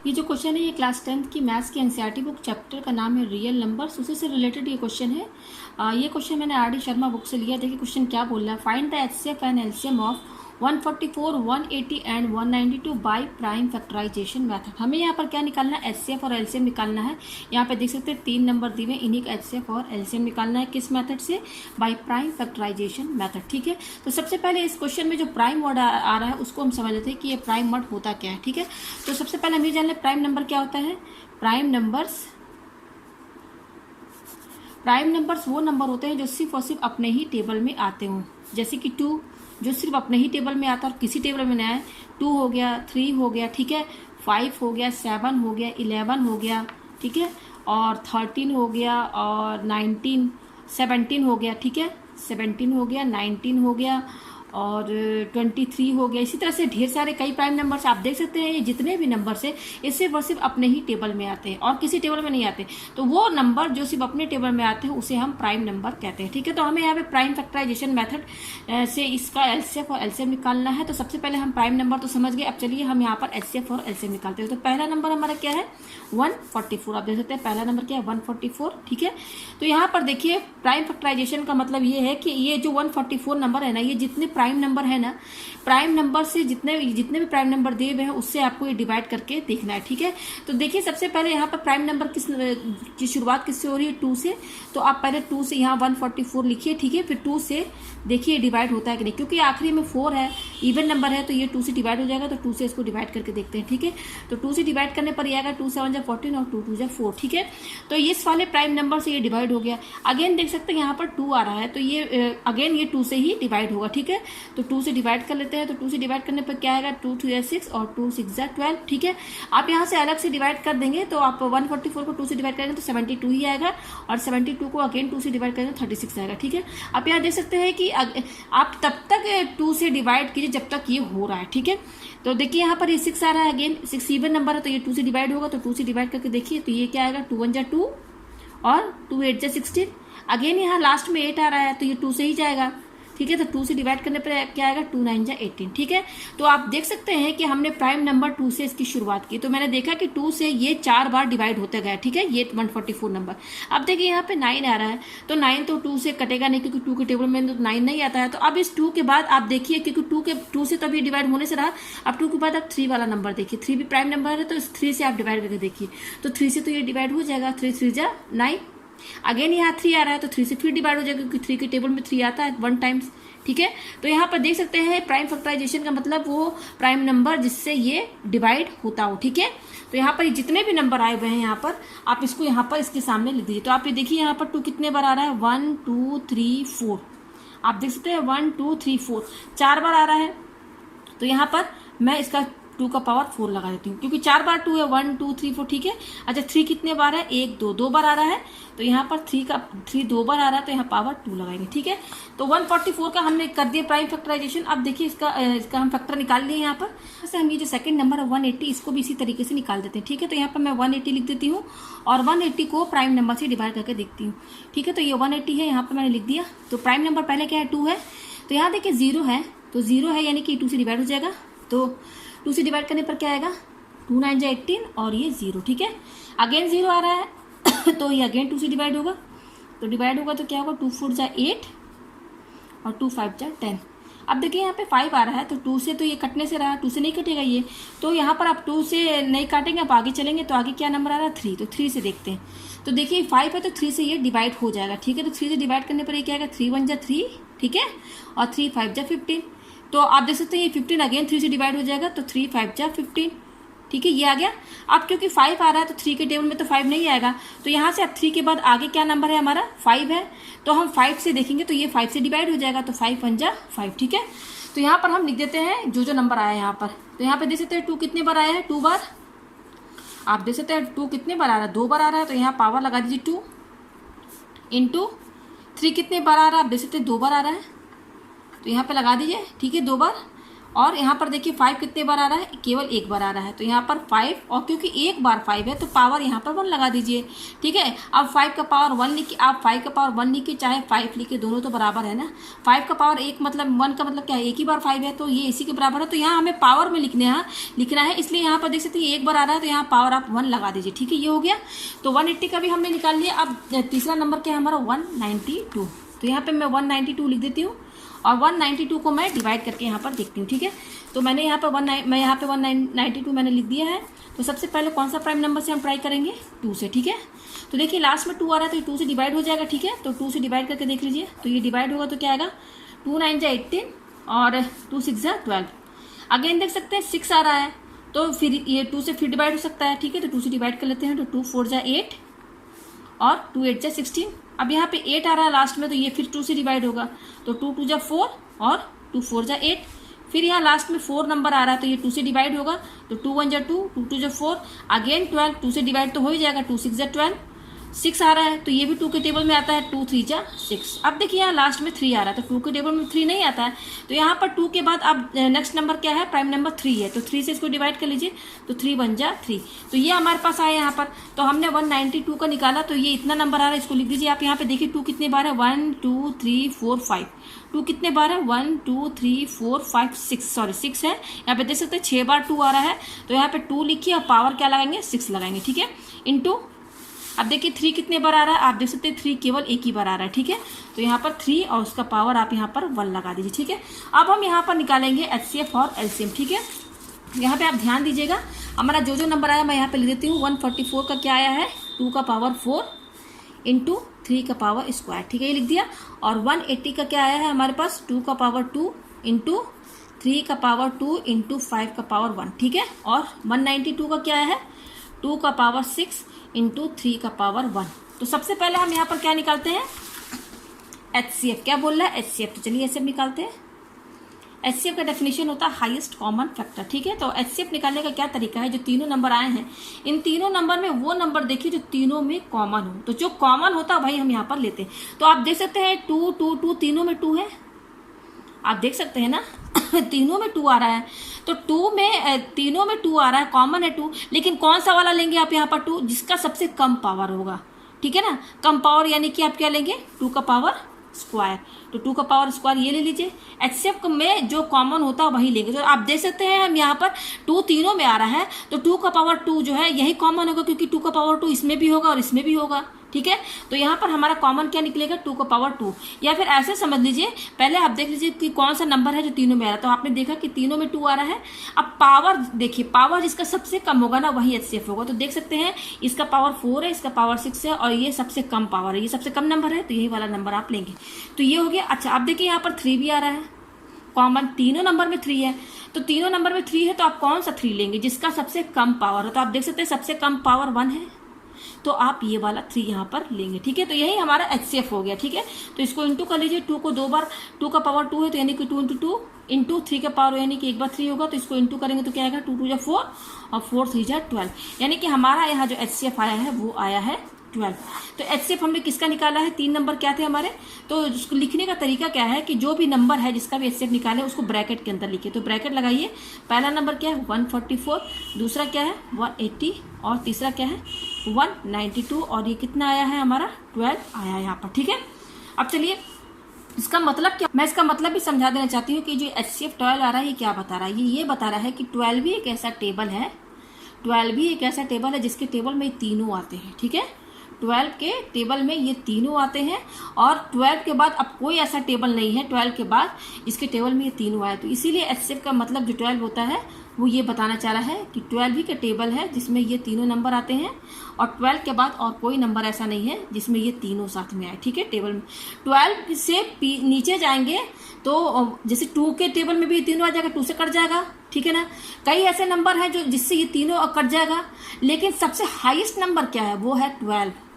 ये जो क्वेश्चन है ये क्लास 10th की मैथ्स की एनसीईआरटी बुक चैप्टर का नाम है रियल नंबर्स, उसी से रिलेटेड ये क्वेश्चन है। ये क्वेश्चन मैंने आर डी शर्मा बुक से लिया। देखिए क्वेश्चन क्या बोल रहा है, find the HCF and LCM of 144, 180 and 192 by prime factorisation method. हमें यहाँ पर क्या निकालना है, एचसीएफ और एलसीएम निकालना है। यहाँ पे देख सकते हैं 3 नंबर दिए हुए, इन्हीं का एचसीएफ और एलसीएम निकालना है। किस मेथड से, बाई प्राइम फैक्टराइजेशन मेथड। ठीक है, तो सबसे पहले इस क्वेश्चन में जो प्राइम वर्ड आ रहा है उसको हम समझ लेते हैं कि ये प्राइम वर्ड होता क्या है। ठीक है, तो सबसे पहले हम ये जान लें प्राइम नंबर क्या होता है। प्राइम नंबर्स वो नंबर होते हैं जो सिर्फ और सिर्फ अपने ही टेबल में आते हों। जैसे कि 2 जो सिर्फ अपने ही टेबल में आता है और किसी टेबल में नहीं आए। 2 हो गया, 3 हो गया, ठीक है, 5 हो गया, 7 हो गया, 11 हो गया, ठीक है, और 13 हो गया, और 17 हो गया, ठीक है, 17 हो गया, 19 हो गया, और 23 हो गया। इसी तरह से ढेर सारे कई प्राइम नंबर्स आप देख सकते हैं। ये जितने भी नंबर्स है ये सिर्फ अपने ही टेबल में आते हैं और किसी टेबल में नहीं आते। तो वो नंबर जो सिर्फ अपने टेबल में आते हैं उसे हम प्राइम नंबर कहते हैं। ठीक है, तो हमें यहाँ पे प्राइम फैक्टराइजेशन मेथड से इसका एलसीएफ और एलसीएम निकालना है। तो सबसे पहले हम प्राइम नंबर तो समझ गए, अब चलिए हम यहाँ पर एचसीएफ और एलसीएम निकालते हैं। तो पहला नंबर हमारा क्या है, 144। आप देख सकते हैं पहला नंबर क्या है, 144। ठीक है, तो यहाँ पर देखिए प्राइम फैक्टराइजेशन का मतलब ये है कि ये जो 144 नंबर है ना, ये जितने प्राइम नंबर है ना, प्राइम नंबर से जितने भी प्राइम नंबर दिए हुए हैं उससे आपको ये डिवाइड करके देखना है। ठीक है, तो देखिए सबसे पहले यहाँ पर प्राइम नंबर की शुरुआत किससे हो रही है, 2 से। तो आप पहले 2 से यहाँ 144 लिखिए, ठीक है, फिर 2 से देखिए डिवाइड होता है कि नहीं, क्योंकि आखिरी में 4 है, इवन नंबर है, तो ये 2 से डिवाइड हो जाएगा। तो 2 से इसको डिवाइड करके देखते हैं। ठीक है, तो 2 से डिवाइड करने पर ये आएगा 2 7 14 और 2 2 4। ठीक है, तो इस वाले प्राइम नंबर से ये डिवाइड हो गया। अगेन देख सकते हैं यहाँ पर 2 आ रहा है, तो ये अगेन ये 2 से ही डिवाइड होगा। ठीक है, तो 2 से डिवाइड कर लेते हैं। तो 2 से डिवाइड करने पर क्या आएगा, 2 2 6 और 2 6 12। ठीक है, आप यहाँ से अलग से डिवाइड कर देंगे तो आप 144 को 2 से डिवाइड करेंगे तो 72 ही आएगा, और 72 को अगेन 2 से डिवाइड करेंगे तो 36 आएगा। ठीक है, आप यहाँ देख सकते हैं कि आप तब तक 2 से डिवाइड कीजिए जब तक ये हो रहा है। ठीक है, तो देखिए यहाँ पर ये 6 आ रहा है, अगेन 6 इवन नंबर है तो ये 2 से डिवाइड होगा। तो 2 से डिवाइड करके देखिए तो ये क्या आएगा, 2 1 जा 2 और 2 8 जा 16। अगेन यहाँ लास्ट में 8 आ रहा है तो ये 2 से ही जाएगा। ठीक है, तो 2 से डिवाइड करने पर क्या आएगा, 2 9 जा 18। ठीक है, तो आप देख सकते हैं कि हमने प्राइम नंबर 2 से इसकी शुरुआत की, तो मैंने देखा कि 2 से ये 4 बार डिवाइड होते गए। ठीक है, ये 144 नंबर। अब देखिए यहाँ पे 9 आ रहा है, तो 9 तो 2 से कटेगा नहीं क्योंकि 2 के टेबल में तो 9 नहीं आता है। तो अब इस 2 के बाद आप देखिए, क्योंकि 2 से तो अभी डिवाइड होने से रहा, अब 2 के बाद आप 3 वाला नंबर देखिए, 3 भी प्राइम नंबर है तो इस 3 से आप डिवाइड करके देखिए। तो 3 से तो ये डिवाइड हो जाएगा, 3 3 जा 9। अगेन यहाँ 3 आ रहा है तो 3 से फिर डिवाइड हो जाएगा क्योंकि 3 के टेबल में 3 आता है 1 टाइम्स। ठीक है, तो यहाँ पर देख सकते हैं प्राइम फैक्टराइजेशन का मतलब वो प्राइम नंबर जिससे ये डिवाइड होता हो। ठीक है, तो यहाँ पर जितने भी नंबर आए हुए हैं यहाँ पर आप इसको यहाँ पर इसके सामने लिख दीजिए। तो आप ये देखिए यहाँ पर 2 कितने बार आ रहा है, 1 2 3 4। आप देख सकते हैं 1 2 3 4 4 बार आ रहा है। तो यहाँ पर मैं इसका 2 का पावर 4 लगा देती हूँ क्योंकि 4 बार 2 है, 1 2 3 4। ठीक है, अच्छा 3 कितने बार है, 1 2 2 बार आ रहा है। तो यहाँ पर 3 2 बार आ रहा है तो यहाँ पावर 2 लगाएंगे। ठीक है, तो 144 का हमने कर दिया प्राइम फैक्टराइजेशन। अब देखिए इसका हम फैक्टर निकाल लिए यहाँ पर। जैसे हम ये जो सेकंड नंबर है 180, इसको भी इसी तरीके से निकाल देते हैं। ठीक है, तो यहाँ पर मैं 180 लिख देती हूँ और 180 को प्राइम नंबर से डिवाइड करके देखती हूँ। ठीक है, तो ये 180 है, यहाँ पर मैंने लिख दिया। तो प्राइम नंबर पहले क्या है, 2 है, तो यहाँ देखिए 0 है, तो 0 है यानी कि 2 से डिवाइड हो जाएगा। तो 2 से डिवाइड करने पर क्या आएगा, 2 9 जा 18 और ये 0। ठीक है, अगेन 0 आ रहा है तो ये अगेन 2 से डिवाइड होगा। तो डिवाइड होगा तो क्या होगा, 2 4 जा 8 और 2 5 जा 10। अब देखिए यहाँ पे 5 आ रहा है तो 2 से तो ये कटने से रहा, 2 से नहीं कटेगा ये। तो यहाँ पर आप 2 से नहीं काटेंगे, आप आगे चलेंगे तो आगे क्या नंबर आ रहा है, 3। तो 3 से देखते हैं। तो देखिए 5 है तो 3 से ये डिवाइड हो जाएगा। ठीक है, तो 3 से डिवाइड करने पर ये क्या आएगा, 3 1 जा 3। ठीक है, और 3 5 जा 15। तो आप देख सकते हैं ये 15 अगेन 3 से डिवाइड हो जाएगा। तो 3 5 जा 15। ठीक है, ये आ गया। अब क्योंकि 5 आ रहा है तो 3 के टेबल में तो 5 नहीं आएगा, तो यहाँ से अब 3 के बाद आगे क्या नंबर है हमारा, 5 है। तो हम 5 से देखेंगे तो ये 5 से डिवाइड हो जाएगा। तो 5 1 जा 5। ठीक है, तो यहाँ पर हम लिख देते हैं जो नंबर आया है यहाँ पर। तो यहाँ पे देख सकते हैं 2 कितने बार आया है, 2 बार। आप देख सकते हैं 2 कितने बार आ रहा है, 2 बार आ रहा है। तो यहाँ पावर लगा दीजिए 2 इंटू 3 कितने बार आ रहा है, आप देख सकते हैं 2 बार आ रहा है, तो यहाँ पे लगा दीजिए। ठीक है, 2 बार। और यहाँ पर देखिए 5 कितने बार आ रहा है, केवल एक बार आ रहा है, तो यहाँ पर 5, और क्योंकि एक बार 5 है तो पावर यहाँ पर 1 लगा दीजिए, ठीक है। अब 5 का पावर 1 लिखिए, आप 5 का पावर 1 लिखिए चाहे 5 लिखिए, दोनों तो बराबर है ना। 5 का पावर 1 मतलब 1 का मतलब क्या है, एक ही बार 5 है, तो ये इसी के बराबर है, तो यहाँ हमें पावर में लिखना है, इसलिए यहाँ पर देख सकते हैं एक बार आ रहा है तो यहाँ पावर आप 1 लगा दीजिए, ठीक है। ये हो गया, तो 180 का भी हमने निकाल लिया। अब तीसरा नंबर क्या है हमारा, 192, तो यहाँ पे मैं 192 लिख देती हूँ, और 192 को मैं डिवाइड करके यहाँ पर देखती हूँ, ठीक है। तो मैंने यहाँ पर 192 मैंने लिख दिया है। तो सबसे पहले कौन सा प्राइम नंबर से हम ट्राई करेंगे, 2 से, ठीक है। तो देखिए लास्ट में 2 आ रहा है तो ये 2 से डिवाइड हो जाएगा, ठीक है। तो 2 से डिवाइड करके देख लीजिए, तो ये डिवाइड होगा तो क्या आएगा, 2 9 जा 18 और 2 6 जा 12। अगेन देख सकते हैं 6 आ रहा है, तो फिर ये 2 से फिर डिवाइड हो सकता है, ठीक है। तो 2 से डिवाइड कर लेते हैं, तो 2 4 जा 8 और 2 8 जा 16। अब यहाँ पे 8 आ रहा है लास्ट में, तो ये फिर 2 से डिवाइड होगा, तो 2 2 जा 4 और 2 4 जा 8। फिर यहाँ लास्ट में 4 नंबर आ रहा है, तो ये 2 से डिवाइड होगा, तो 2 1 जा 2, 2 2 जा 4, अगेन 12, 2 से डिवाइड तो हो ही जाएगा, 2 6 जा 12। 6 आ रहा है, तो ये भी 2 के टेबल में आता है, 2 3 जा 6। अब देखिए यहाँ लास्ट में 3 आ रहा है, तो 2 के टेबल में 3 नहीं आता है, तो यहाँ पर 2 के बाद अब नेक्स्ट नंबर क्या है, प्राइम नंबर 3 है, तो 3 से इसको डिवाइड कर लीजिए, तो 3 1 जा 3। तो ये हमारे पास आया यहाँ पर, तो हमने 192 का निकाला, तो ये इतना नंबर आ रहा है, इसको लिख दीजिए आप। यहाँ पे देखिए 2 कितने बार है, 1 2 3 4 5, 2 कितने बार है, 1 2 3 4 5 6 है। यहाँ पे देख सकते हैं 6 बार 2 आ रहा है, तो यहाँ पे 2 लिखिए और पावर क्या लगाएंगे, 6 लगाएंगे, ठीक है, इंटू। अब देखिए 3 कितने बार आ रहा है, आप देख सकते हैं 3 केवल एक ही बार आ रहा है, ठीक है। तो यहाँ पर 3 और उसका पावर आप यहाँ पर 1 लगा दीजिए, ठीक है। अब हम यहाँ पर निकालेंगे HCF और LCM, ठीक है। यहाँ पे आप ध्यान दीजिएगा, हमारा जो नंबर आया मैं यहाँ पे लिख देती हूँ। 144 का क्या आया है, 2 का पावर 4 इंटू 3 का पावर स्क्वायर, ठीक है, ये लिख दिया। और 180 का क्या आया है हमारे पास, 2 का पावर 2 इंटू 3 का पावर 2 इंटू 5 का पावर 1, ठीक है। और 192 का क्या है, 2 का पावर 6 इंटू 3 का पावर 1। तो सबसे पहले हम यहाँ पर क्या निकालते हैं, HCF। क्या बोल रहा है, HCF, तो चलिए HCF निकालते हैं। HCF का डेफिनेशन होता है हाईएस्ट कॉमन फैक्टर, ठीक है। तो HCF निकालने का क्या तरीका है, जो तीनों नंबर आए हैं, इन तीनों नंबर में वो नंबर देखिए जो तीनों में कॉमन हो, तो जो कॉमन होता है भाई हम यहाँ पर लेते हैं। तो आप देख सकते हैं 2 2 2 तीनों में 2 है, आप देख सकते हैं ना तीनों में 2 आ रहा है, तो 2 में तीनों में 2 आ रहा है, कॉमन है 2, लेकिन कौन सा वाला लेंगे आप यहाँ पर 2, जिसका सबसे कम पावर होगा, ठीक है ना। कम पावर यानी कि आप क्या लेंगे, 2 का पावर स्क्वायर, तो 2 का पावर स्क्वायर ये ले लीजिए। HCF में जो कॉमन होता है वही लेंगे। तो आप देख सकते हैं हम यहाँ पर 2 तीनों में आ रहा है, तो 2 का पावर 2 जो है यही कॉमन होगा, क्योंकि 2 का पावर 2 इसमें भी होगा और इसमें भी होगा, ठीक है। तो यहाँ पर हमारा कॉमन क्या निकलेगा, 2 का पावर 2। या फिर ऐसे समझ लीजिए, पहले आप देख लीजिए कि कौन सा नंबर है जो तीनों में आ रहा है, तो आपने देखा कि तीनों में 2 आ रहा है। अब पावर देखिए, पावर जिसका सबसे कम होगा ना वही HCF होगा। तो देख सकते हैं इसका पावर 4 है, इसका पावर 6 है, और ये सबसे कम पावर है, ये सबसे कम नंबर है, तो यही वाला नंबर आप लेंगे। तो ये हो गया। अच्छा, अब देखिए यहाँ पर 3 भी आ रहा है, कॉमन तीनों नंबर में 3 है, तो तीनों नंबर में 3 है, तो आप कौन सा 3 लेंगे, जिसका सबसे कम पावर है। तो आप देख सकते हैं सबसे कम पावर 1 है, तो आप ये वाला 3 यहाँ पर लेंगे, ठीक है। तो यही हमारा HCF हो गया, ठीक है। तो इसको इंटू कर लीजिए, 2 को 2 बार, 2 का पावर 2 है, तो यानी कि 2 इंटू 2 इंटू 3 का पावर यानी कि एक बार 3 होगा, तो इसको इंटू करेंगे तो क्या आएगा, 2 2 जा 4 और 4 3 जा 12, यानी कि हमारा यहाँ जो HCF आया है वो आया है 12। तो HCF हमने किसका निकाला है, 3 नंबर क्या थे हमारे। तो उसको लिखने का तरीका क्या है कि जो भी नंबर है जिसका भी HCF निकाले उसको ब्रैकेट के अंदर लिखिए। तो ब्रैकेट लगाइए, पहला नंबर क्या है 144, दूसरा क्या है 180 और तीसरा क्या है 192, और ये कितना आया है हमारा 12 आया है यहाँ पर, ठीक है। अब चलिए इसका मतलब क्या, मैं इसका मतलब भी समझा देना चाहती हूँ कि जो HCF 12 आ रहा है ये क्या बता रहा है, ये बता रहा है कि 12 भी एक ऐसा टेबल है, 12 भी एक ऐसा टेबल है जिसके टेबल में ये तीनों आते हैं, ठीक है। 12 के टेबल में ये तीनों आते हैं, और 12 के बाद अब कोई ऐसा टेबल नहीं है 12 के बाद जिसके टेबल में ये तीनों आए। तो इसीलिए HCF का मतलब जो 12 होता है वो ये बताना चाह रहा है कि 12 ही का टेबल है जिसमें ये तीनों नंबर आते हैं, और 12 के बाद और कोई नंबर ऐसा नहीं है जिसमें ये तीनों साथ में आए, ठीक है। टेबल में 12 से नीचे जाएंगे तो जैसे 2 के टेबल में भी तीनों आ जाएगा, 2 से कट जाएगा, ठीक है ना। कई ऐसे नंबर हैं जो जिससे ये तीनों कट जाएगा, लेकिन सबसे हाईएस्ट नंबर क्या है वो है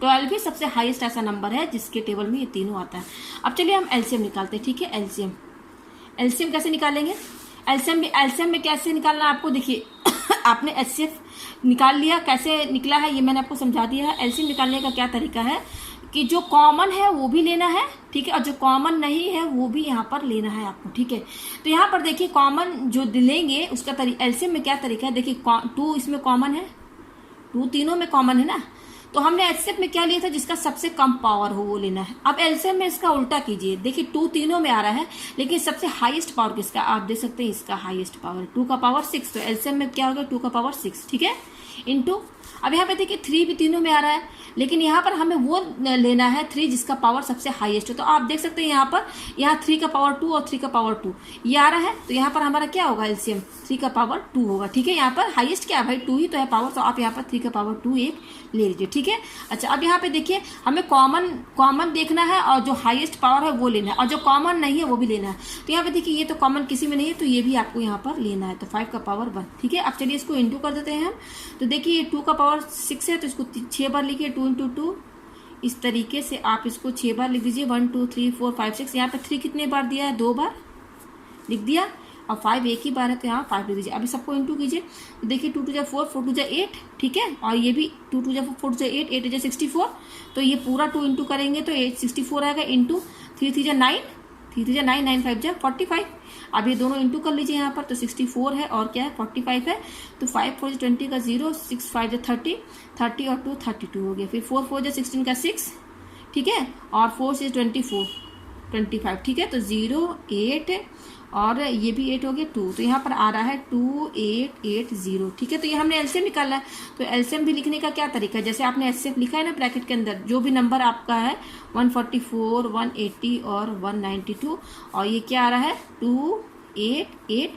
12 भी सबसे हाईएस्ट ऐसा नंबर है जिसके टेबल में ये तीनों आता है। अब चलिए हम LCM निकालते हैं, ठीक है। LCM कैसे निकालेंगे, LCM में कैसे निकालना है आपको देखिए आपने HCF निकाल लिया, कैसे निकला है ये मैंने आपको समझा दिया है। LCM निकालने का क्या तरीका है कि जो कॉमन है वो भी लेना है, ठीक है, और जो कॉमन नहीं है वो भी यहाँ पर लेना है आपको, ठीक है। तो यहाँ पर देखिए कॉमन जो लेंगे उसका एलसीएम में क्या तरीका है, देखिए 2 इसमें कॉमन है, 2 तीनों में कॉमन है ना, तो हमने एचसीएफ में क्या लिया था, जिसका सबसे कम पावर हो वो लेना है। अब एलसीएम में इसका उल्टा कीजिए, देखिए 2 तीनों में आ रहा है, लेकिन सबसे हाईएस्ट पावर किसका, आप देख सकते हैं इसका हाईएस्ट पावर 2 का पावर 6, तो एलसीएम में क्या होगा 2 का पावर 6, ठीक है, इनटू। अब यहाँ पे देखिए 3 भी तीनों में आ रहा है, लेकिन यहाँ पर हमें वो लेना है 3 जिसका पावर सबसे हाईएस्ट हो। तो आप देख सकते हैं यहाँ पर 3 का पावर 2 और 3 का पावर 2 ये आ रहा है, तो यहाँ पर हमारा क्या होगा एलसीएम 3 का पावर 2 होगा, ठीक है। यहाँ पर हाईएस्ट क्या है भाई 2 ही तो है पावर, तो आप यहाँ पर 3 का पावर 2 एक ले लीजिए, ठीक है। अच्छा, अब यहाँ पे देखिए हमें कॉमन देखना है और जो हाईएस्ट पावर है वो लेना है, और जो कॉमन नहीं है वो भी लेना है। तो यहाँ पे देखिए ये तो कॉमन किसी में नहीं है, तो ये भी आपको यहाँ पर लेना है, तो 5 का पावर 1, ठीक है। अब चलिए इसको इंटू कर देते हैं हम। तो देखिए ये 2 का पावर 6 है, तो इसको 6 बार लिखिए, 2 × 2 इस तरीके से आप इसको 6 बार लिख दीजिए, 1 2 3 4 5 6। यहाँ पे 3 कितने बार दिया है, 2 बार लिख दिया, और 5 एक ही बार है, तो यहाँ 5 लिख दीजिए। अभी सबको इंटू कीजिए, तो देखिए 2 × 2 = 4, 4 × 2 = 8, ठीक है, और ये भी 2 × 2 = 4 × 2 = 8, 8 × 64, तो ये पूरा 2 इंटू करेंगे तो 64 आएगा, इंटू 3 × 3 = 9, 3 × 3 = 9, 9 × 5 = 45। अब ये दोनों इंटू कर लीजिए यहाँ पर, तो 64 है और क्या है 45 है, तो 5 × 4 = 20 का 0, 6 × 5 = 30, 30 और 2 32 हो गया, फिर 4 × 4 = 16 का 6, ठीक है, और 4 से 24 25, ठीक है, तो 0 8 और ये भी 8 हो गया 2, तो यहाँ पर आ रहा है 2880, ठीक है। तो ये हमने एलसीएम निकाला है, तो एलसीएम भी लिखने का क्या तरीका है, जैसे आपने एचसीएफ लिखा है ना ब्रैकेट के अंदर, जो भी नंबर आपका है 144 180 और 192, और ये क्या आ रहा है 2880,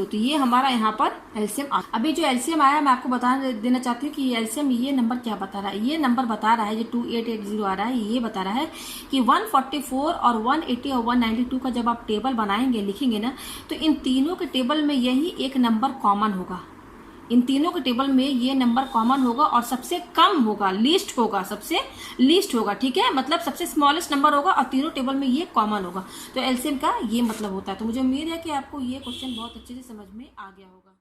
तो ये हमारा यहाँ पर एलसीएम। अभी जो एलसीएम आया मैं आपको बता देना चाहती हूँ कि एलसीएम ये नंबर क्या बता रहा है, ये नंबर बता रहा है जो 2880 आ रहा है, ये बता रहा है कि 144 और 180 और 192 का जब आप टेबल बनाएंगे लिखेंगे ना, तो इन तीनों के टेबल में यही एक नंबर कॉमन होगा, इन तीनों के टेबल में ये नंबर कॉमन होगा और सबसे कम होगा, लीस्ट होगा, सबसे लीस्ट होगा, ठीक है, मतलब सबसे स्मॉलेस्ट नंबर होगा और तीनों टेबल में ये कॉमन होगा। तो एलसीएम का ये मतलब होता है। तो मुझे उम्मीद है कि आपको ये क्वेश्चन बहुत अच्छे से समझ में आ गया होगा।